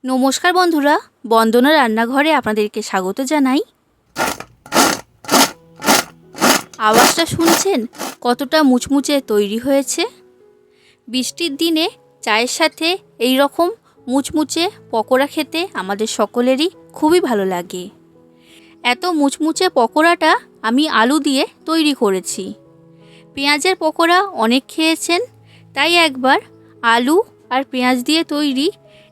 নমস্কার বন্ধুরা, বন্দনা রান্নাঘরে আপনাদেরকে স্বাগত জানাই। আওয়াজটা শুনছেন কতটা মুচমুচে তৈরি হয়েছে। বৃষ্টির দিনে চায়ের সাথে এই রকম মুচমুচে পকোড়া খেতে আমাদের সকলেরই খুবই ভালো লাগে। এত মুচমুচে পকোড়াটা আমি আলু দিয়ে তৈরি করেছি। পেঁয়াজের পকোড়া অনেক খেয়েছেন, তাই একবার আলু আর পেঁয়াজ দিয়ে তৈরি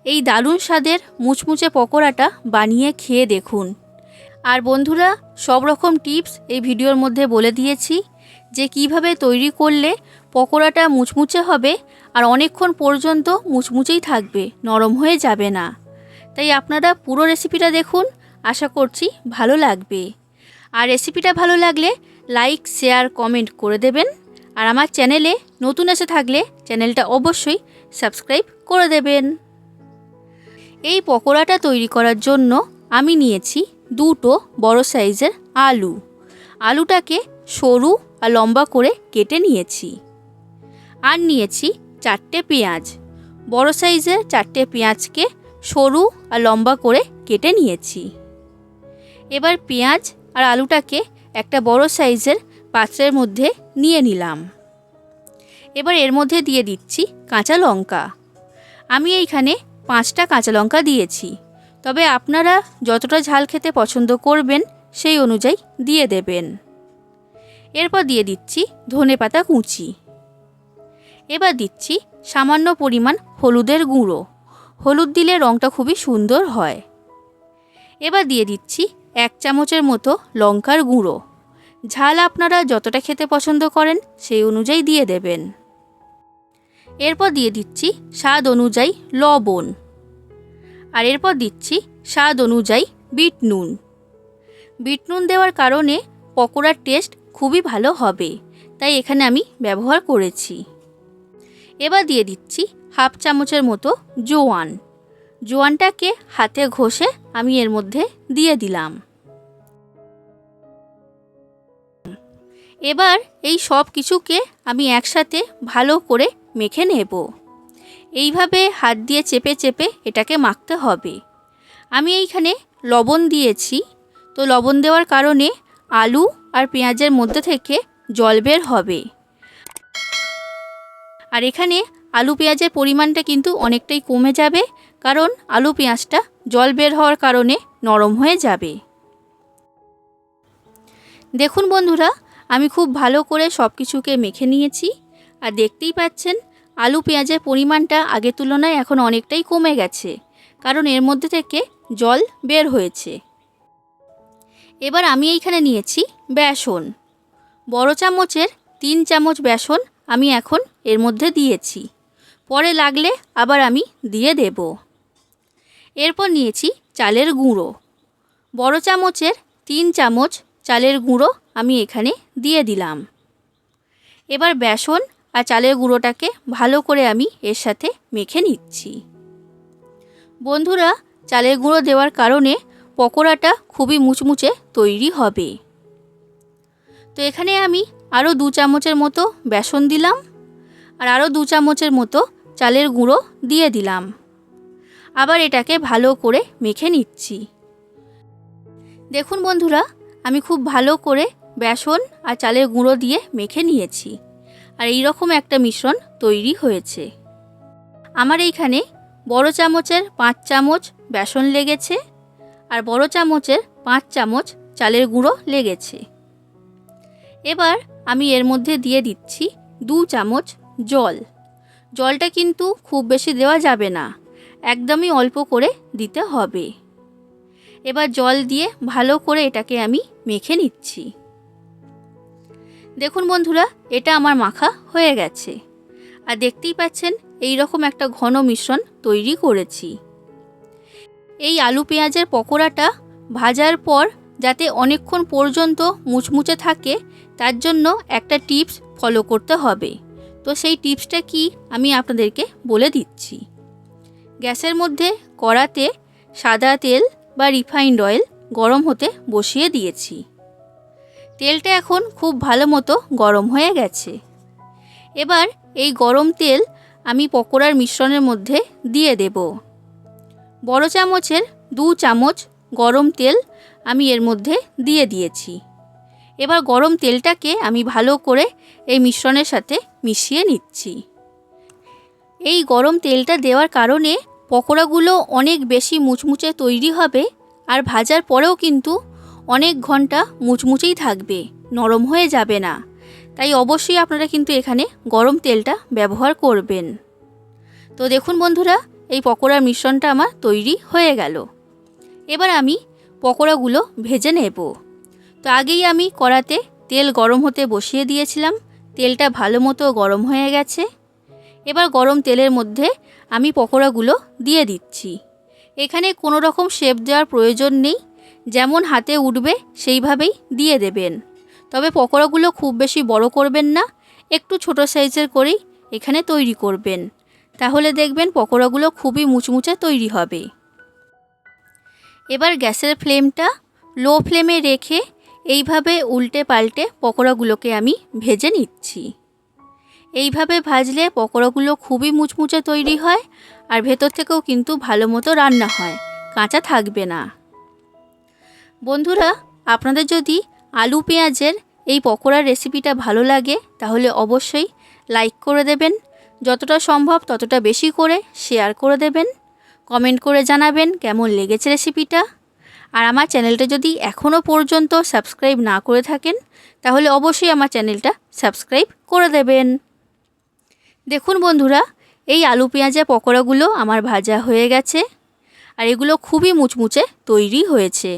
এই দারুণ স্বাদের মুচমুচে পকোড়াটা বানিয়ে খেয়ে দেখুন। আর বন্ধুরা, সব রকম টিপস এই ভিডিওর মধ্যে বলে দিয়েছি যে কিভাবে তৈরি করলে পকোড়াটা মুচমুচে হবে আর অনেকক্ষণ পর্যন্ত মুচমুচেই থাকবে, নরম হয়ে যাবে না। তাই আপনারা পুরো রেসিপিটা দেখুন, আশা করছি ভালো লাগবে। আর রেসিপিটা ভালো লাগলে লাইক, শেয়ার, কমেন্ট করে দেবেন। আর আমার চ্যানেলে নতুন এসে থাকলে চ্যানেলটা অবশ্যই সাবস্ক্রাইব করে দেবেন। এই পকোড়াটা তৈরি করার জন্য আমি নিয়েছি দুটো বড় সাইজের আলু। আলুটাকে সরু আর লম্বা করে কেটে নিয়েছি। আর নিয়েছি 4টে পেঁয়াজ। বড় সাইজের 4টে পেঁয়াজকে সরু আর লম্বা করে কেটে নিয়েছি। এবার পেঁয়াজ আর আলুটাকে একটা বড় সাইজের পাত্রের মধ্যে নিয়ে নিলাম। এবার এর মধ্যে দিয়ে দিচ্ছি কাঁচা লঙ্কা। আমি এইখানে 5টা কাঁচা লঙ্কা দিয়েছি, তবে আপনারা যতটা ঝাল খেতে পছন্দ করবেন সেই অনুযায়ী দিয়ে দেবেন। এরপর দিয়ে দিচ্ছি ধনেপাতা কুচি। এবার দিচ্ছি সামান্য পরিমাণ হলুদের গুঁড়ো। হলুদ দিলে রঙটা খুবই সুন্দর হয়। এবার দিয়ে দিচ্ছি 1 চামচের মতো লঙ্কার গুঁড়ো। ঝাল আপনারা যতটা খেতে পছন্দ করেন সেই অনুযায়ী দিয়ে দেবেন। এরপর দিয়ে দিচ্ছি স্বাদ অনুযায়ী লবণ। আর এরপর দিচ্ছি স্বাদ অনুযায়ী বিট নুন। বিট নুন দেওয়ার কারণে পকোড়ার টেস্ট খুবই ভালো হবে, তাই এখানে আমি ব্যবহার করেছি। এবার দিয়ে দিচ্ছি 1/2 চামচের মতো জোয়ান। জোয়ানটাকে হাতে ঘষে আমি এর মধ্যে দিয়ে দিলাম। এবার এই সব কিছুকে আমি একসাথে ভালো করে মেখে নেব। এইভাবে হাত দিয়ে চেপে চেপে এটাকে মাখতে হবে। আমি এইখানে লবণ দিয়েছি, তো লবণ দেওয়ার কারণে আলু আর পেঁয়াজের মধ্যে থেকে জল বের হবে। আর এখানে আলু পেঁয়াজের পরিমাণটা কিন্তু অনেকটাই কমে যাবে, কারণ আলু পেঁয়াজটা জল বের হওয়ার কারণে নরম হয়ে যাবে। দেখুন বন্ধুরা, আমি খুব ভালো করে সব কিছুকে মেখে নিয়েছি। আর দেখতেই পাচ্ছেন আলু পেঁয়াজের পরিমাণটা আগের তুলনায় এখন অনেকটাই কমে গেছে, কারণ এর মধ্যে থেকে জল বের হয়েছে। এবার আমি এইখানে নিয়েছি বেসন। বড় চামচের 3 চামচ বেসন আমি এখন এর মধ্যে দিয়েছি, পরে লাগলে আবার আমি দিয়ে দেব। এরপর নিয়েছি চালের গুঁড়ো। বড় চামচের 3 চামচ চালের গুঁড়ো আমি এখানে দিয়ে দিলাম। এবার বেসন আর চালের গুঁড়োটাকে ভালো করে আমি এর সাথে মেখে নিচ্ছি। বন্ধুরা, চালের গুঁড়ো দেওয়ার কারণে পকোড়াটা খুবই মুচমুচে তৈরি হবে। তো এখানে আমি আরও 2 চামচের মতো বেসন দিলাম, আর আরও 2 চামচের মতো চালের গুঁড়ো দিয়ে দিলাম। আবার এটাকে ভালো করে মেখে নিচ্ছি। দেখুন বন্ধুরা, আমি খুব ভালো করে বেসন আর চালের গুঁড়ো দিয়ে মেখে নিয়েছি। আর এই রকম একটা মিশ্রণ তৈরি হয়েছে। আমার এইখানে বড় চামচের 5 চামচ বেসন লেগেছে, আর বড় চামচের 5 চামচ চালের গুঁড়ো লেগেছে। এবার আমি এর মধ্যে দিয়ে দিচ্ছি 2 চামচ জল। জলটা কিন্তু খুব বেশি দেওয়া যাবে না, একদমই অল্প করে দিতে হবে। এবার জল দিয়ে ভালো করে এটাকে আমি মেখে নিচ্ছি। দেখুন বন্ধুরা, এটা আমার মাখা হয়ে গেছে। আর দেখতেই পাচ্ছেন এই রকম একটা ঘন মিশ্রণ তৈরি করেছি। এই আলু পেঁয়াজের পকোড়াটা ভাজার পর যাতে অনেকক্ষণ পর্যন্ত মুচমুচে থাকে, তার জন্য একটা টিপস ফলো করতে হবে। তো সেই টিপসটা কি আমি আপনাদেরকে বলে দিচ্ছি। গ্যাসের মধ্যে কড়াতে সাদা তেল বা রিফাইন্ড অয়েল গরম হতে বসিয়ে দিয়েছি। তেলটা এখন খুব ভালো মতো গরম হয়ে গেছে। এবার এই গরম তেল আমি পকোড়ার মিশ্রণের মধ্যে দিয়ে দেব। বড় চামচের 2 চামচ গরম তেল আমি এর মধ্যে দিয়ে দিয়েছি। এবার গরম তেলটাকে আমি ভালো করে এই মিশ্রণের সাথে মিশিয়ে নিচ্ছি। এই গরম তেলটা দেওয়ার কারণে পকোড়াগুলো অনেক বেশি মুচমুচে তৈরি হবে, আর ভাজার পরেও কিন্তু অনেক ঘন্টা মুচমুচেই থাকবে, নরম হয়ে যাবে না। তাই অবশ্যই আপনারা কিন্তু এখানে গরম তেলটা ব্যবহার করবেন। তো দেখুন বন্ধুরা, এই পকোড়ার মিশ্রণটা আমার তৈরি হয়ে গেল। এবার আমি পকোড়াগুলো ভেজে নেব। তো আগেই আমি কড়াতে তেল গরম হতে বসিয়ে দিয়েছিলাম। তেলটা ভালো মতো গরম হয়ে গেছে। এবার গরম তেলের মধ্যে আমি পকোড়াগুলো দিয়ে দিচ্ছি। এখানে কোনো রকম শেপ দেওয়ার প্রয়োজন নেই, যেমন হাতে উঠবে সেইভাবেই দিয়ে দেবেন। তবে পকোড়াগুলো খুব বেশি বড় করবেন না, একটু ছোট সাইজের করেই এখানে তৈরি করবেন। তাহলে দেখবেন পকোড়াগুলো খুবই মুচমুচে তৈরি হবে। এবার গ্যাসের ফ্লেমটা লো ফ্লেমে রেখে এইভাবে উল্টে পাল্টে পকোড়াগুলোকে আমি ভেজে নিচ্ছি। এইভাবে ভাজলে পকোড়াগুলো খুবই মুচমুচে তৈরি হয়, আর ভেতর থেকেও কিন্তু ভালো মতো রান্না হয়, কাঁচা থাকবে না। বন্ধুরা, আপনাদের যদি আলু পেঁয়াজের এই পকোড়ার রেসিপিটা ভালো লাগে তাহলে অবশ্যই লাইক করে দেবেন, যতটা সম্ভব ততটা বেশি করে শেয়ার করে দেবেন, কমেন্ট করে জানাবেন কেমন লেগেছে রেসিপিটা। আর আমার চ্যানেলটা যদি এখনও পর্যন্ত সাবস্ক্রাইব না করে থাকেন তাহলে অবশ্যই আমার চ্যানেলটা সাবস্ক্রাইব করে দেবেন। দেখুন বন্ধুরা, এই আলু পেঁয়াজের পকোড়াগুলো আমার ভাজা হয়ে গেছে, আর এগুলো খুবই মুচমুচে তৈরি হয়েছে।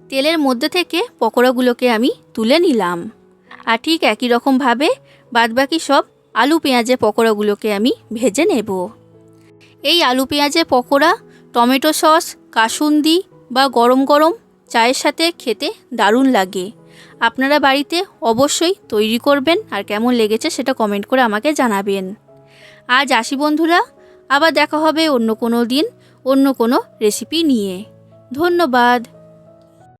তেলের মধ্যে থেকে পকোড়াগুলোকে আমি তুলে নিলাম, আর ঠিক একই রকমভাবে বাদবাকি সব আলু পেঁয়াজের পকোড়াগুলোকে আমি ভেজে নেব। এই আলু পেঁয়াজের পকোড়া টমেটো সস, কাসুন্দি বা গরম গরম চায়ের সাথে খেতে দারুণ লাগে। আপনারা বাড়িতে অবশ্যই তৈরি করবেন, আর কেমন লেগেছে সেটা কমেন্ট করে আমাকে জানাবেন। আজ আসি বন্ধুরা, আবার দেখা হবে অন্য কোনো দিন অন্য কোনো রেসিপি নিয়ে। ধন্যবাদ।